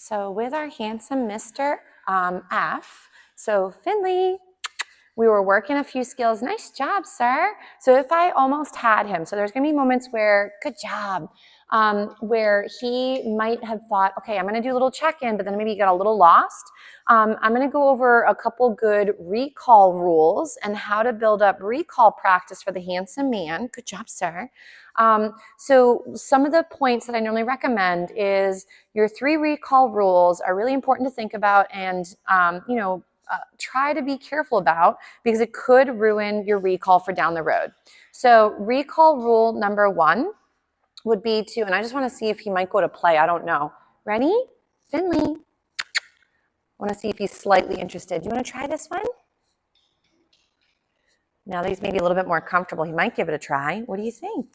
So with our handsome Mr. F, so Finley, we were working a few skills. Nice job, sir. So if I almost had him, so there's going to be moments where, good job, where he might have thought, okay, I'm going to do a little check-in, but then maybe he got a little lost. I'm going to go over a couple good recall rules and how to build up recall practice for the handsome man. Good job, sir. So some of the points that I normally recommend is your 3 recall rules are really important to think about and, try to be careful about because it could ruin your recall for down the road. So recall rule number 1 would be to, and I just want to see if he might go to play. I don't know. Ready? Finley. I want to see if he's slightly interested. Do you want to try this one? Now that he's maybe a little bit more comfortable, he might give it a try. What do you think?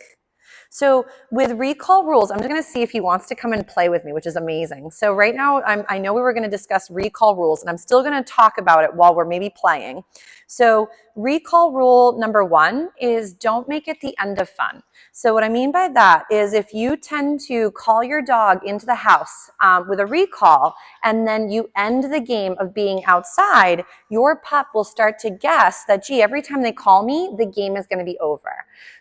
So with recall rules, I'm just going to see if he wants to come and play with me, which is amazing. So right now, I know we were going to discuss recall rules, and I'm still going to talk about it while we're maybe playing. So recall rule number 1 is don't make it the end of fun. So what I mean by that is if you tend to call your dog into the house with a recall, and then you end the game of being outside, your pup will start to guess that, gee, every time they call me, the game is going to be over.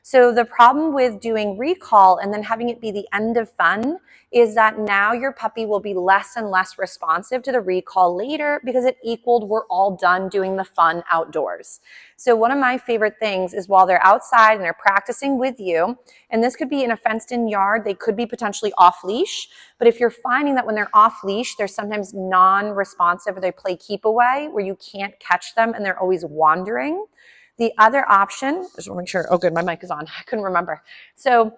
So the problem with doing recall and then having it be the end of fun is that now your puppy will be less and less responsive to the recall later because it equaled we're all done doing the fun outdoors. So one of my favorite things is while they're outside and they're practicing with you, and this could be in a fenced-in yard, they could be potentially off-leash, but if you're finding that when they're off-leash, they're sometimes non-responsive or they play keep away where you can't catch them and they're always wandering. The other option, I just want to make sure, oh good, my mic is on, I couldn't remember. So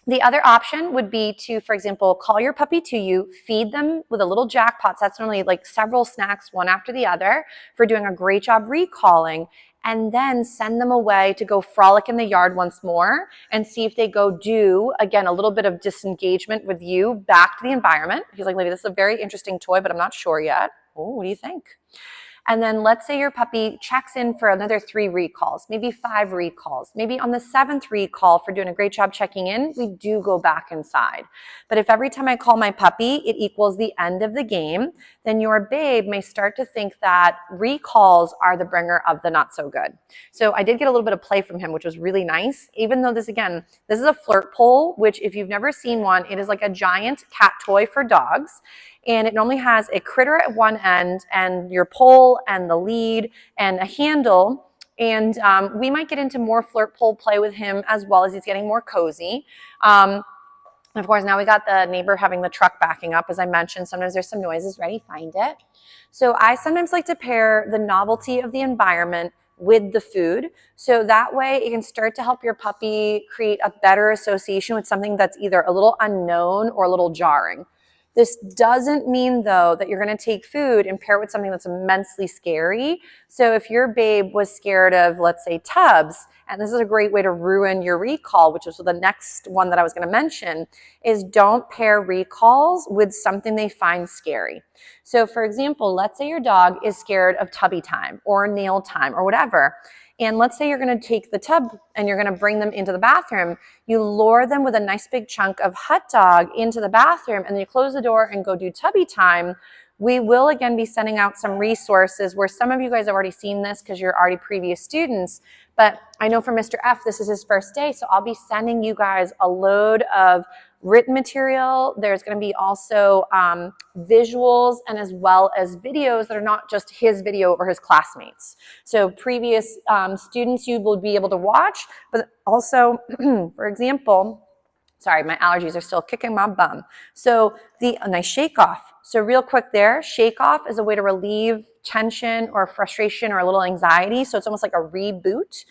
the other option would be to, for example, call your puppy to you, feed them with a little jackpot. So that's normally like several snacks, one after the other, for doing a great job recalling, and then send them away to go frolic in the yard once more and see if they go do, again, a little bit of disengagement with you back to the environment. He's like, lady, this is a very interesting toy, but I'm not sure yet. Oh, what do you think? And then let's say your puppy checks in for another 3 recalls, maybe 5 recalls. Maybe on the 7th recall for doing a great job checking in, we do go back inside. But if every time I call my puppy, it equals the end of the game, then your babe may start to think that recalls are the bringer of the not so good. So I did get a little bit of play from him, which was really nice. Even though this, again, this is a flirt pole, which if you've never seen one, it is like a giant cat toy for dogs. And it normally has a critter at one end and your pole and the lead and a handle. And we might get into more flirt pole play with him as well as he's getting more cozy. Of course, now we got the neighbor having the truck backing up. As I mentioned, sometimes there's some noises. Ready? Find it. So I sometimes like to pair the novelty of the environment with the food. So that way it can start to help your puppy create a better association with something that's either a little unknown or a little jarring. This doesn't mean, though, that you're going to take food and pair it with something that's immensely scary. So if your babe was scared of, let's say, tubs, and this is a great way to ruin your recall, which is the next one that I was going to mention, is don't pair recalls with something they find scary. So for example, let's say your dog is scared of tubby time or nail time or whatever. And let's say you're going to take the tub and you're going to bring them into the bathroom. You lure them with a nice big chunk of hot dog into the bathroom and then you close the door and go do tubby time. We will again be sending out some resources where some of you guys have already seen this because you're already previous students. But I know for Mr. F, this is his first day. So I'll be sending you guys a load of written material. There's going to be also visuals and as well as videos that are not just his video or his classmates. So previous students you will be able to watch, but also, for example, sorry, my allergies are still kicking my bum. So a nice shake off. So real quick there, shake off is a way to relieve tension or frustration or a little anxiety. So it's almost like a reboot.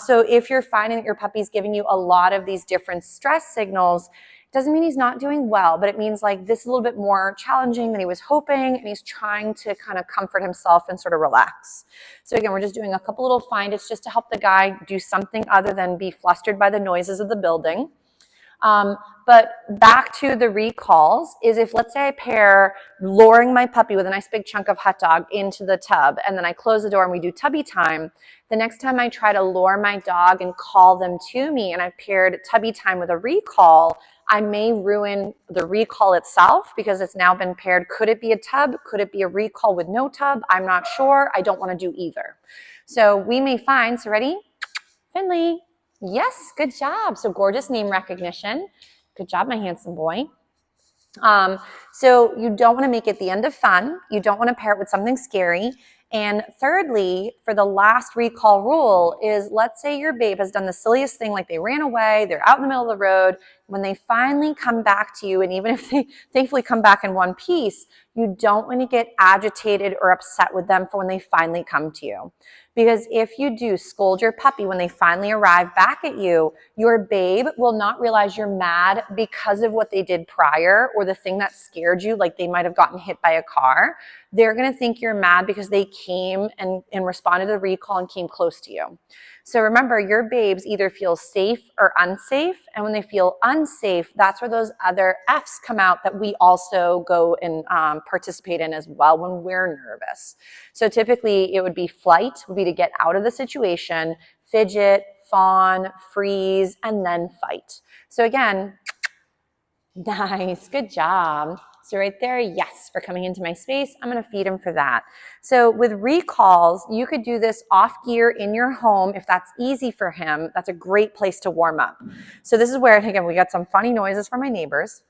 So if you're finding that your puppy's giving you a lot of these different stress signals, doesn't mean he's not doing well, but it means like this is a little bit more challenging than he was hoping, and he's trying to kind of comfort himself and sort of relax. So again, we're just doing a couple little find-its just to help the guy do something other than be flustered by the noises of the building. But back to the recalls is if, let's say I pair luring my puppy with a nice big chunk of hot dog into the tub and then I close the door and we do tubby time, the next time I try to lure my dog and call them to me and I've paired tubby time with a recall, I may ruin the recall itself because it's now been paired. Could it be a tub? Could it be a recall with no tub? I'm not sure. I don't want to do either. So we may find, so ready? Finley. Yes, good job. So gorgeous name recognition. Good job, my handsome boy. So you don't want to make it the end of fun. You don't want to pair it with something scary. And thirdly, for the last recall rule is, let's say your babe has done the silliest thing, like they ran away, they're out in the middle of the road. When they finally come back to you, and even if they thankfully come back in one piece, you don't want to get agitated or upset with them for when they finally come to you. Because if you do scold your puppy when they finally arrive back at you, your babe will not realize you're mad because of what they did prior or the thing that scared you, like they might have gotten hit by a car. They're going to think you're mad because they came and responded to the recall and came close to you. So remember, your babes either feel safe or unsafe. And when they feel unsafe, that's where those other F's come out that we also go and participate in as well when we're nervous. So typically it would be flight, would be to get out of the situation, fidget, fawn, freeze, and then fight. So again, nice, good job. So right there, yes, for coming into my space, I'm going to feed him for that. So with recalls, you could do this off gear in your home if that's easy for him. That's a great place to warm up. So this is where, again, we got some funny noises from my neighbors.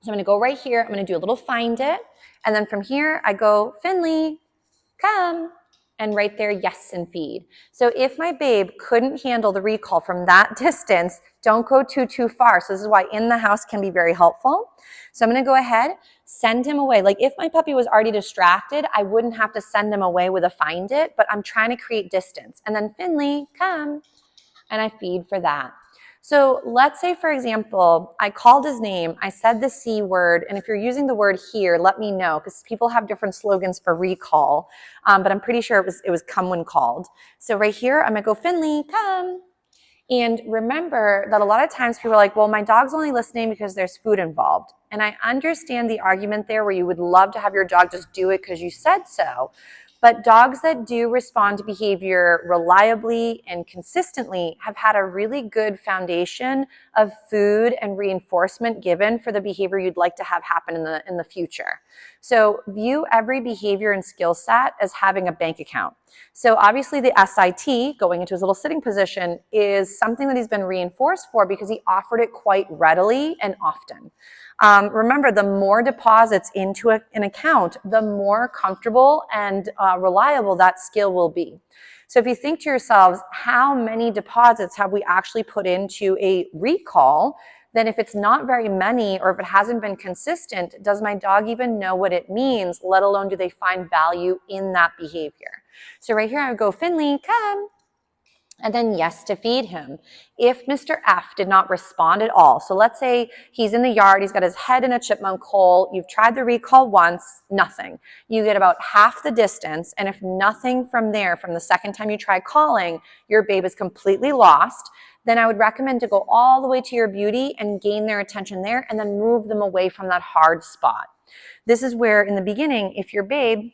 So I'm going to go right here. I'm going to do a little find it. And then from here, I go, Finley, come. And right there, yes, and feed. So if my babe couldn't handle the recall from that distance, don't go too far. So this is why in the house can be very helpful. So I'm going to go ahead, send him away. Like if my puppy was already distracted, I wouldn't have to send him away with a find it, but I'm trying to create distance. And then Finley, come. And I feed for that. So let's say, for example, I called his name, I said the C word, and if you're using the word here, let me know, because people have different slogans for recall, but I'm pretty sure it was come when called. So right here, I'm going to go, Finley, come. And remember that a lot of times people are like, well, my dog's only listening because there's food involved. And I understand the argument there where you would love to have your dog just do it because you said so. But dogs that do respond to behavior reliably and consistently have had a really good foundation of food and reinforcement given for the behavior you'd like to have happen in the future. So view every behavior and skill set as having a bank account. So obviously the SIT, going into his little sitting position, is something that he's been reinforced for because he offered it quite readily and often. Remember, the more deposits into an account, the more comfortable and reliable that skill will be. So if you think to yourselves, how many deposits have we actually put into a recall? Then if it's not very many, or if it hasn't been consistent, does my dog even know what it means, let alone do they find value in that behavior? So right here, I would go, Finley, come. And then yes to feed him. If Mr. F did not respond at all, so let's say he's in the yard, he's got his head in a chipmunk hole, you've tried the recall once, nothing. You get about half the distance, and if nothing from there, from the second time you try calling, your babe is completely lost, then I would recommend to go all the way to your beauty and gain their attention there, and then move them away from that hard spot. This is where in the beginning, if your babe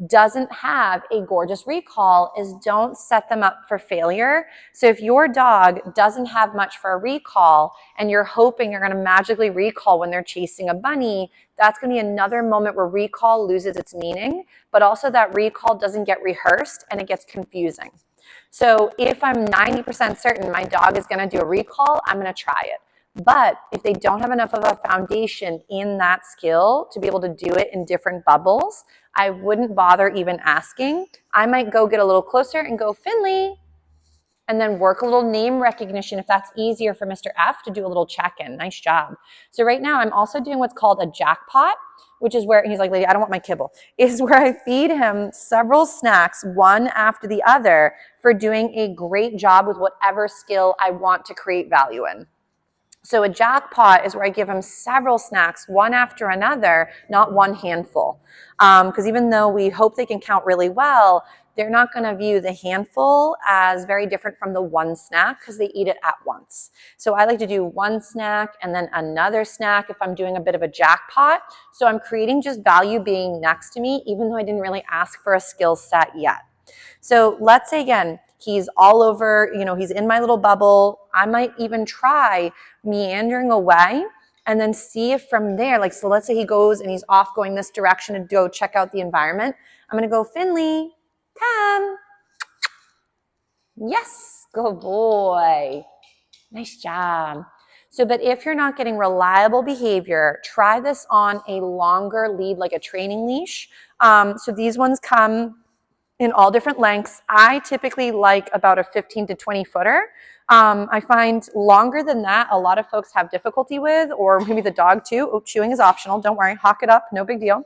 doesn't have a gorgeous recall, is don't set them up for failure. So if your dog doesn't have much for a recall and you're hoping you're going to magically recall when they're chasing a bunny, that's going to be another moment where recall loses its meaning, but also that recall doesn't get rehearsed and it gets confusing. So if I'm 90% certain my dog is going to do a recall, I'm going to try it. But if they don't have enough of a foundation in that skill to be able to do it in different bubbles, I wouldn't bother even asking. I might go get a little closer and go, Finley, and then work a little name recognition if that's easier for Mr. F to do a little check-in. Nice job. So right now I'm also doing what's called a jackpot, which is where he's like, lady, I don't want my kibble, is where I feed him several snacks, one after the other, for doing a great job with whatever skill I want to create value in. So a jackpot is where I give him several snacks, one after another, not one handful. Because even though we hope they can count really well, they're not going to view the handful as very different from the one snack because they eat it at once. So I like to do one snack and then another snack if I'm doing a bit of a jackpot. So I'm creating just value being next to me, even though I didn't really ask for a skill set yet. So let's say again, He's all over, he's in my little bubble. I might even try meandering away and then see if from there, like, so let's say he goes and he's off going this direction to go check out the environment. I'm going to go, Finley, come. Yes, good boy. Nice job. So, but if you're not getting reliable behavior, try this on a longer lead, like a training leash. So these ones come in all different lengths. I typically like about a 15 to 20 footer. I find longer than that, a lot of folks have difficulty with, or maybe the dog too. Oh, chewing is optional. Don't worry. Hawk it up. No big deal.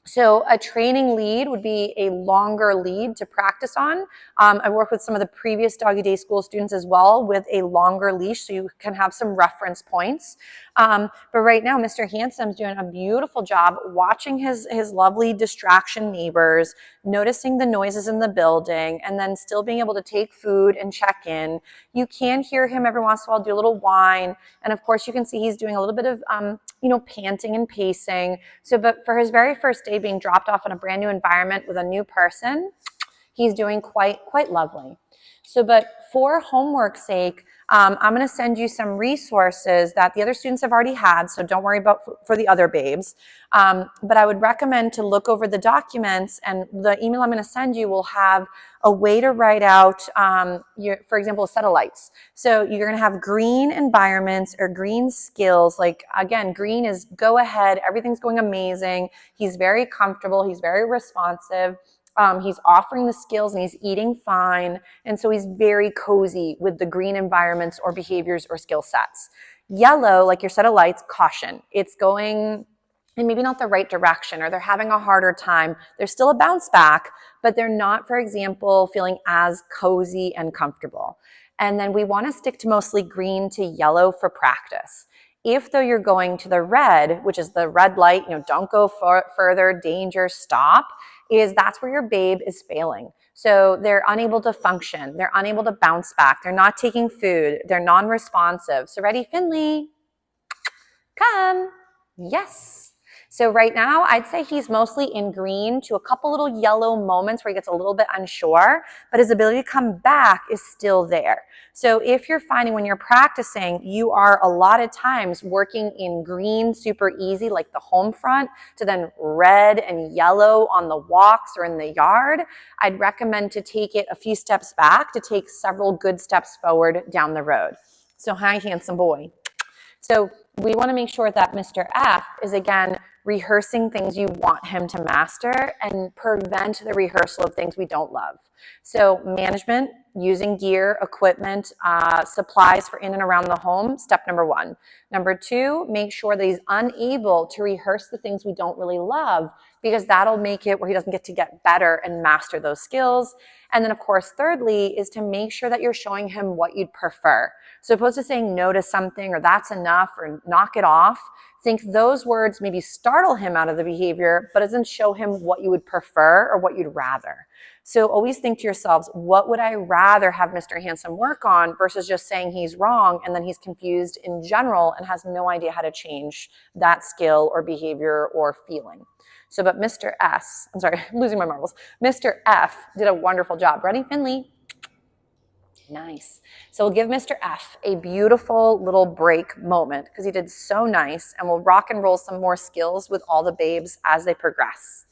So a training lead would be a longer lead to practice on. I work with some of the previous Doggy Day School students as well with a longer leash, so you can have some reference points. But right now, Mr. Handsome's doing a beautiful job watching his lovely distraction neighbors, noticing the noises in the building, and then still being able to take food and check in. You can hear him every once in a while do a little whine. And of course, you can see he's doing a little bit of, panting and pacing. So, but for his very first day being dropped off in a brand new environment with a new person, he's doing quite lovely. So, but for homework's sake, I'm going to send you some resources that the other students have already had, so don't worry about for the other babes. But I would recommend to look over the documents, and the email I'm going to send you will have a way to write out, for example, a set of lights. So you're going to have green environments or green skills. Like, again, green is go ahead, everything's going amazing. He's very comfortable, he's very responsive. He's offering the skills and he's eating fine. And so he's very cozy with the green environments or behaviors or skill sets. Yellow, like your set of lights, caution. It's going in maybe not the right direction, or they're having a harder time. There's still a bounce back, but they're not, for example, feeling as cozy and comfortable. And then we want to stick to mostly green to yellow for practice. If though you're going to the red, which is the red light, don't go further, danger, stop, that's where your babe is failing. So they're unable to function. They're unable to bounce back. They're not taking food. They're non-responsive. So ready, Finley? Come. Yes. So right now, I'd say he's mostly in green to a couple little yellow moments where he gets a little bit unsure, but his ability to come back is still there. So if you're finding when you're practicing, you are a lot of times working in green super easy, like the home front, to then red and yellow on the walks or in the yard, I'd recommend to take it a few steps back to take several good steps forward down the road. So hi, handsome boy. So we want to make sure that Mr. F is, again, rehearsing things you want him to master and prevent the rehearsal of things we don't love. So management, using gear, equipment, supplies for in and around the home, step number 1. Number 2, make sure that he's unable to rehearse the things we don't really love, because that'll make it where he doesn't get to get better and master those skills. And then, of course, thirdly, is to make sure that you're showing him what you'd prefer. So opposed to saying no to something or that's enough or knock it off, think those words maybe startle him out of the behavior, but doesn't show him what you would prefer or what you'd rather. So always think to yourselves, what would I rather have Mr. Handsome work on versus just saying he's wrong and then he's confused in general and has no idea how to change that skill or behavior or feeling. So, but Mr. S, I'm sorry, I'm losing my marbles. Mr. F did a wonderful job. Ready, Finley? Nice. So we'll give Mr. F a beautiful little break moment because he did so nice, and we'll rock and roll some more skills with all the babes as they progress.